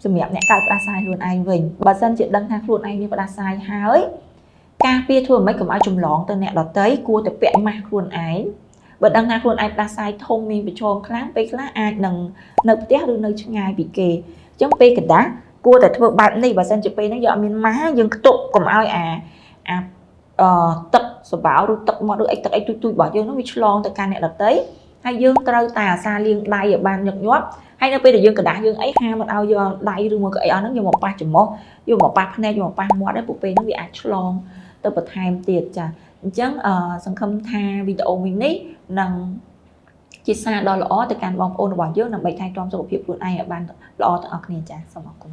សម្រាប់អ្នកកើតផ្ដាសាយខ្លួនឯងវិញបើសិនជាដឹងថាខ្លួនឯងមានផ្ដាសាយហើយការពារធ្វើមិនកុំឲ្យចម្លងទៅអ្នកដទៃគួរតែពាក់ម៉ាស់ខ្លួនឯងបើដឹងថាខ្លួនឯងផ្ដាសាយធំមានប្រឈមខ្លាំងពេលខ្លះអាចនឹងនៅផ្ទះឬនៅឆ្ងាយពីគេអញ្ចឹងពេលកណ្ដាស់គួរតែធ្វើបែបនេះបើសិនជាពេលហ្នឹងយើងអត់មានម៉ាស់យើងខ្ទប់កុំឲ្យទឹកសបោឬទឹកមាត់ឬទឹកអីទូចរបស់យើងហ្នឹងវាឆ្លងទៅកាន់អ្នកដទៃហើយយើងត្រូវតែអាសាលាងដៃឲ្យបានញឹកញាប់ហើយនៅពេលដែលយើងកណ្ដាស់យើងអីហាមមិនឲ្យយកដៃឬមកកៅអីអស់ហ្នឹងយកមកប៉ះច្រមុះយកមកប៉ះភ្នែកយកមកប៉ះមាត់ហើយពួកពេលហ្នឹងវាអាចឆ្លងទៅបន្ថែមទៀតចាអញ្ចឹងសង្ឃឹមថាវីដេអូនេះនឹងជាសារដ៏ល្អទៅកាន់បងប្អូនរបស់យើងដើម្បីថែទាំសុខភាពខ្លួនឯងឲ្យបានល្អទាំងអស់គ្នាចាសូមអរគុណ